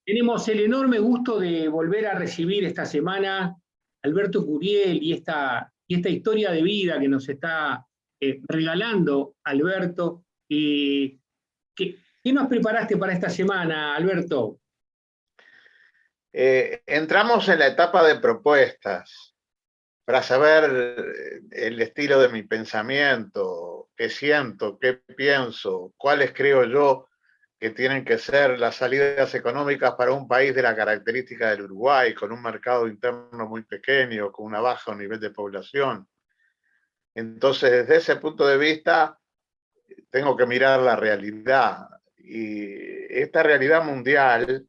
Tenemos el enorme gusto de volver a recibir esta semana a Alberto Curiel y esta historia de vida que nos está regalando Alberto. ¿Qué nos preparaste para esta semana, Alberto? Entramos en la etapa de propuestas para saber el estilo de mi pensamiento, qué siento, qué pienso, cuáles creo yo que tienen que ser las salidas económicas para un país de la característica del Uruguay, con un mercado interno muy pequeño, con una baja nivel de población. Entonces, desde ese punto de vista, tengo que mirar la realidad. Y esta realidad mundial,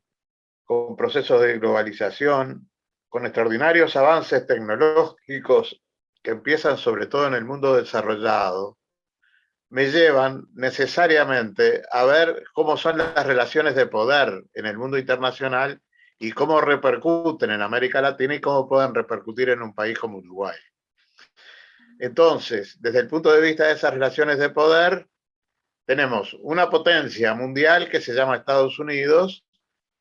con procesos de globalización, con extraordinarios avances tecnológicos que empiezan sobre todo en el mundo desarrollado, me llevan necesariamente a ver cómo son las relaciones de poder en el mundo internacional y cómo repercuten en América Latina y cómo pueden repercutir en un país como Uruguay. Entonces, desde el punto de vista de esas relaciones de poder, tenemos una potencia mundial que se llama Estados Unidos,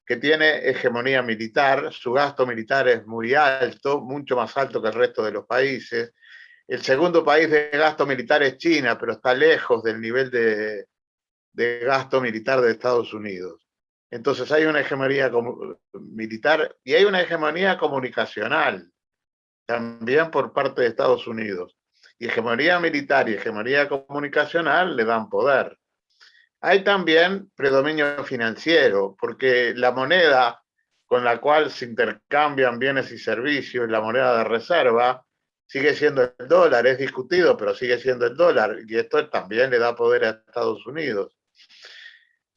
que tiene hegemonía militar, su gasto militar es muy alto, mucho más alto que el resto de los países. El segundo país de gasto militar es China, pero está lejos del nivel de gasto militar de Estados Unidos. Entonces hay una hegemonía militar y hay una hegemonía comunicacional también por parte de Estados Unidos. Y hegemonía militar y hegemonía comunicacional le dan poder. Hay también predominio financiero, porque la moneda con la cual se intercambian bienes y servicios, la moneda de reserva, sigue siendo el dólar, es discutido, pero sigue siendo el dólar, y esto también le da poder a Estados Unidos.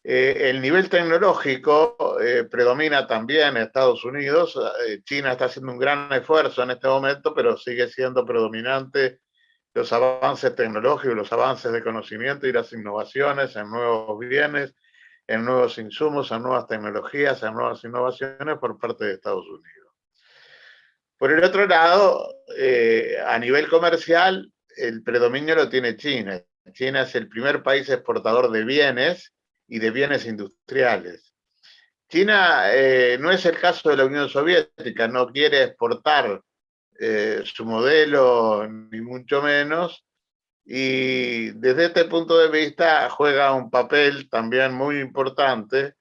El nivel tecnológico predomina también en Estados Unidos. China está haciendo un gran esfuerzo en este momento, pero sigue siendo predominante los avances tecnológicos, los avances de conocimiento y las innovaciones en nuevos bienes, en nuevos insumos, en nuevas tecnologías, en nuevas innovaciones por parte de Estados Unidos. Por el otro lado, a nivel comercial, el predominio lo tiene China. China es el primer país exportador de bienes y de bienes industriales. China no es el caso de la Unión Soviética, no quiere exportar su modelo, ni mucho menos, y desde este punto de vista juega un papel también muy importante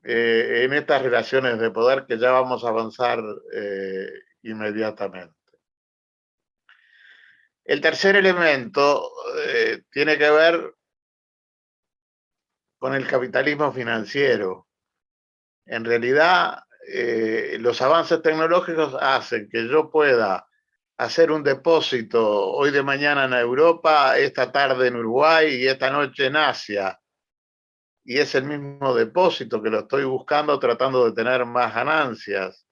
en estas relaciones de poder que ya vamos a avanzar inmediatamente. El tercer elemento tiene que ver con el capitalismo financiero. En realidad, los avances tecnológicos hacen que yo pueda hacer un depósito hoy de mañana en Europa, esta tarde en Uruguay y esta noche en Asia. Y es el mismo depósito que lo estoy buscando tratando de tener más ganancias.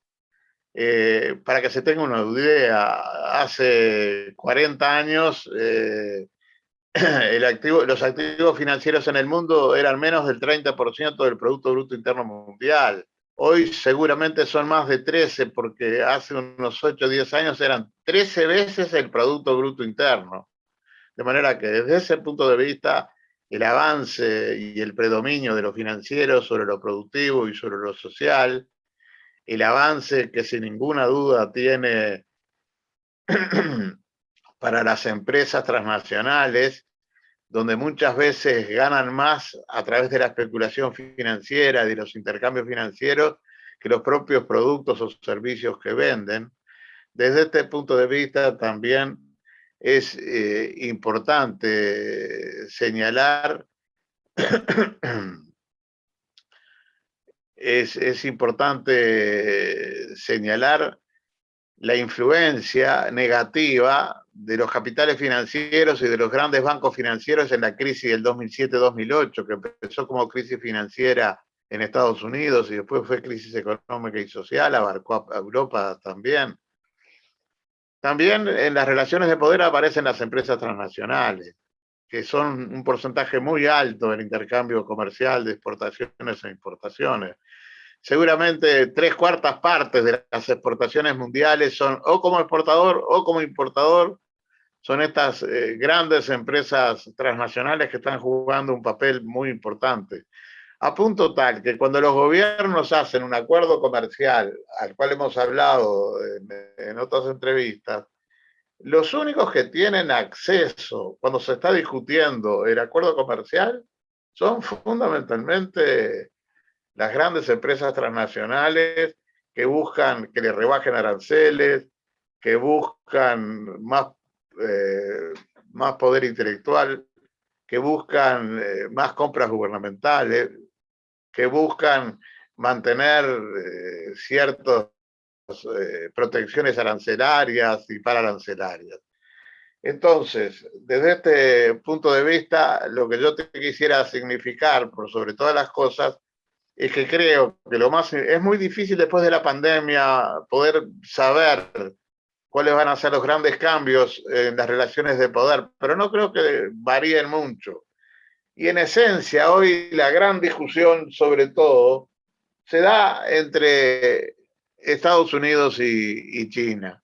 Para que se tenga una idea, hace 40 años los activos financieros en el mundo eran menos del 30% del Producto Bruto Interno Mundial. Hoy seguramente son más de 13, porque hace unos 8 o 10 años eran 13 veces el Producto Bruto Interno. De manera que desde ese punto de vista, el avance y el predominio de lo financiero sobre lo productivo y sobre lo social, el avance que sin ninguna duda tiene para las empresas transnacionales, donde muchas veces ganan más a través de la especulación financiera y de los intercambios financieros que los propios productos o servicios que venden. Desde este punto de vista también es importante señalar es importante señalar la influencia negativa de los capitales financieros y de los grandes bancos financieros en la crisis del 2007-2008, que empezó como crisis financiera en Estados Unidos y después fue crisis económica y social, abarcó a Europa también. También en las relaciones de poder aparecen las empresas transnacionales, que son un porcentaje muy alto del intercambio comercial de exportaciones e importaciones. Seguramente 3/4 partes de las exportaciones mundiales son o como exportador o como importador. Son estas grandes empresas transnacionales que están jugando un papel muy importante. a punto tal que cuando los gobiernos hacen un acuerdo comercial, al cual hemos hablado en otras entrevistas, los únicos que tienen acceso cuando se está discutiendo el acuerdo comercial son fundamentalmente las grandes empresas transnacionales que buscan que le rebajen aranceles, que buscan más poder intelectual, que buscan más compras gubernamentales, que buscan mantener ciertas protecciones arancelarias y pararancelarias. Entonces, desde este punto de vista, lo que yo te quisiera significar, por sobre todas las cosas, es que creo que es muy difícil después de la pandemia poder saber cuáles van a ser los grandes cambios en las relaciones de poder, pero no creo que varíen mucho. Y en esencia, hoy la gran discusión, sobre todo, se da entre Estados Unidos y China.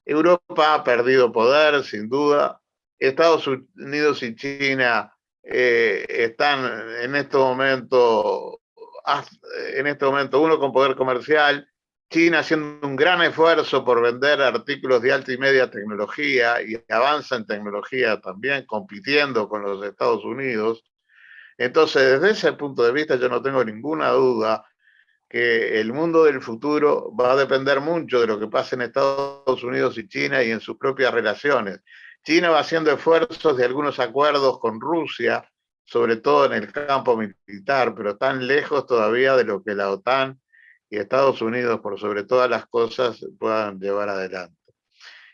Europa ha perdido poder, sin duda. Estados Unidos y China están en este momento uno con poder comercial, China haciendo un gran esfuerzo por vender artículos de alta y media tecnología y avanza en tecnología también, compitiendo con los Estados Unidos. Entonces, desde ese punto de vista, yo no tengo ninguna duda que el mundo del futuro va a depender mucho de lo que pase en Estados Unidos y China y en sus propias relaciones. China va haciendo esfuerzos de algunos acuerdos con Rusia, sobre todo en el campo militar, pero tan lejos todavía de lo que la OTAN y Estados Unidos, por sobre todas las cosas, puedan llevar adelante.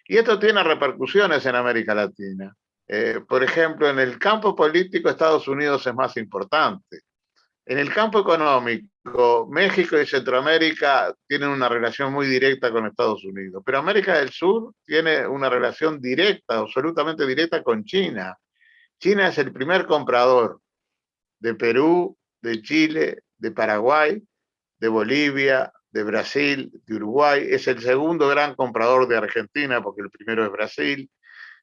Y esto tiene repercusiones en América Latina. Por ejemplo, en el campo político, Estados Unidos es más importante. En el campo económico, México y Centroamérica tienen una relación muy directa con Estados Unidos, pero América del Sur tiene una relación directa, absolutamente directa con China. China es el primer comprador de Perú, de Chile, de Paraguay, de Bolivia, de Brasil, de Uruguay. Es el segundo gran comprador de Argentina, porque el primero es Brasil.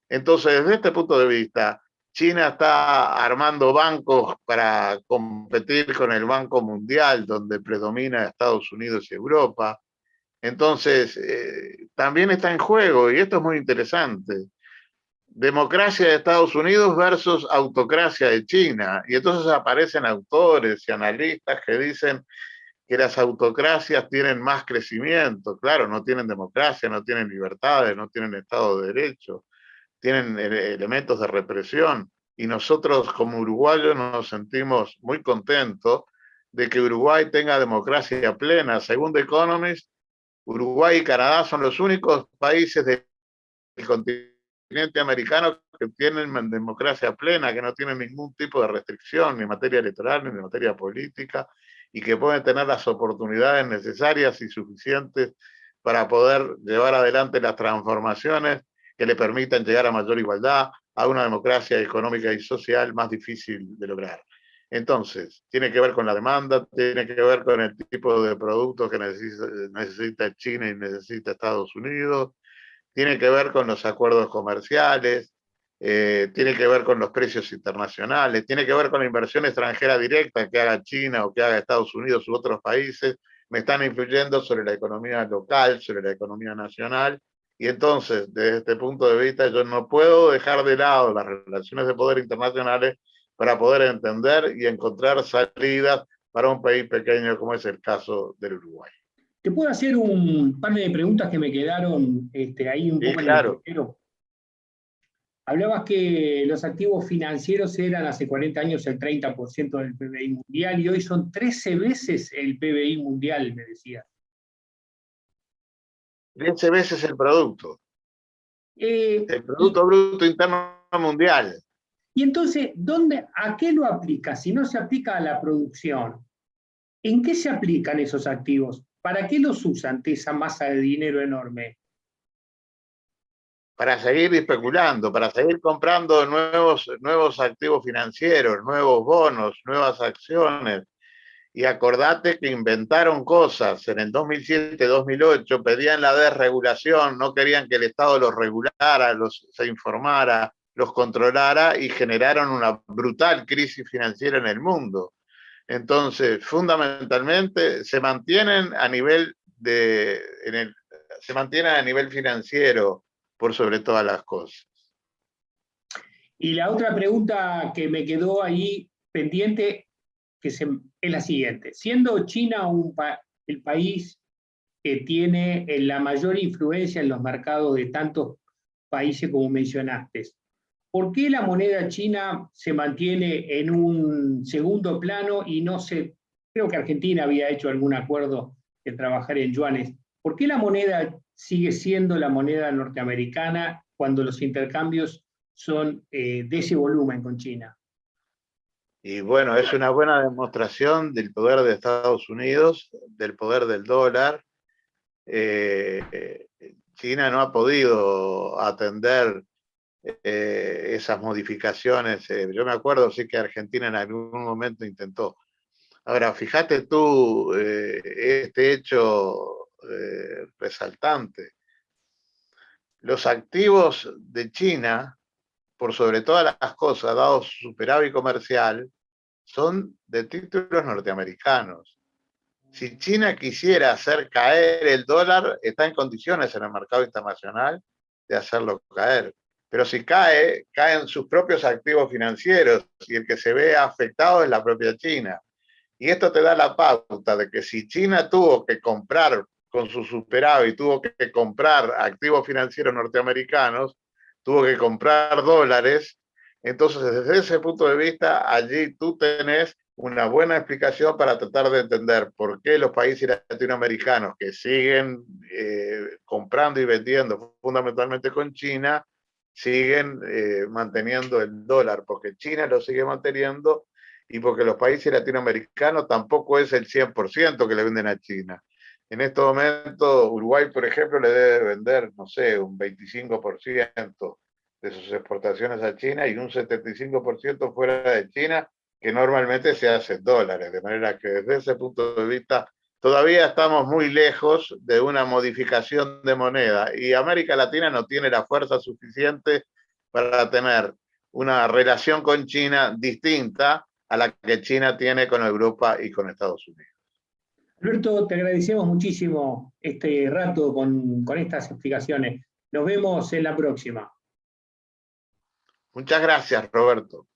Entonces, desde este punto de vista, China está armando bancos para competir con el Banco Mundial, donde predomina Estados Unidos y Europa. Entonces, también está en juego, y esto es muy interesante, democracia de Estados Unidos versus autocracia de China. Y entonces aparecen autores y analistas que dicen que las autocracias tienen más crecimiento. Claro, no tienen democracia, no tienen libertades, no tienen Estado de Derecho, tienen elementos de represión, y nosotros como uruguayos nos sentimos muy contentos de que Uruguay tenga democracia plena. Según The Economist, Uruguay y Canadá son los únicos países del continente americano que tienen democracia plena, que no tienen ningún tipo de restricción, ni en materia electoral, ni en materia política, y que pueden tener las oportunidades necesarias y suficientes para poder llevar adelante las transformaciones que le permitan llegar a mayor igualdad, a una democracia económica y social más difícil de lograr. Entonces, tiene que ver con la demanda, tiene que ver con el tipo de productos que necesita China y necesita Estados Unidos, tiene que ver con los acuerdos comerciales, tiene que ver con los precios internacionales, tiene que ver con la inversión extranjera directa que haga China o que haga Estados Unidos u otros países, me están influyendo sobre la economía local, sobre la economía nacional. Y entonces, desde este punto de vista, yo no puedo dejar de lado las relaciones de poder internacionales para poder entender y encontrar salidas para un país pequeño como es el caso del Uruguay. ¿Te puedo hacer un par de preguntas que me quedaron ahí un poco en el tintero? Hablabas que los activos financieros eran hace 40 años el 30% del PBI mundial y hoy son 13 veces el PBI mundial, me decías. 13 veces el producto. El Producto Bruto Interno Mundial. Y entonces, ¿a qué lo aplica? Si no se aplica a la producción, ¿en qué se aplican esos activos? ¿Para qué los usan esa masa de dinero enorme? Para seguir especulando, para seguir comprando nuevos activos financieros, nuevos bonos, nuevas acciones. Y acordate que inventaron cosas. En el 2007-2008 pedían la desregulación, no querían que el Estado los regulara, se informara, los controlara, y generaron una brutal crisis financiera en el mundo. Entonces, fundamentalmente, se mantienen a nivel se mantienen a nivel financiero por sobre todas las cosas. Y la otra pregunta que me quedó ahí pendiente es la siguiente. Siendo China el país que tiene la mayor influencia en los mercados de tantos países como mencionaste, ¿por qué la moneda china se mantiene en un segundo plano y no se... Creo que Argentina había hecho algún acuerdo de trabajar en yuanes. ¿Por qué la moneda sigue siendo la moneda norteamericana cuando los intercambios son de ese volumen con China? Y bueno, es una buena demostración del poder de Estados Unidos, del poder del dólar. China no ha podido atender esas modificaciones. Yo me acuerdo, sí, que Argentina en algún momento intentó. Ahora, fíjate tú este hecho resaltante. Los activos de China, por sobre todas las cosas, dado su superávit comercial, son de títulos norteamericanos. Si China quisiera hacer caer el dólar, está en condiciones en el mercado internacional de hacerlo caer. Pero si caen sus propios activos financieros y el que se ve afectado es la propia China. Y esto te da la pauta de que si China tuvo que comprar con su superávit, tuvo que comprar activos financieros norteamericanos, tuvo que comprar dólares, entonces desde ese punto de vista, allí tú tenés una buena explicación para tratar de entender por qué los países latinoamericanos que siguen comprando y vendiendo fundamentalmente con China, siguen manteniendo el dólar, porque China lo sigue manteniendo y porque los países latinoamericanos tampoco es el 100% que le venden a China. En este momento, Uruguay, por ejemplo, le debe vender, no sé, un 25% de sus exportaciones a China y un 75% fuera de China, que normalmente se hace en dólares. De manera que desde ese punto de vista todavía estamos muy lejos de una modificación de moneda y América Latina no tiene la fuerza suficiente para tener una relación con China distinta a la que China tiene con Europa y con Estados Unidos. Alberto, te agradecemos muchísimo este rato con estas explicaciones. Nos vemos en la próxima. Muchas gracias, Roberto.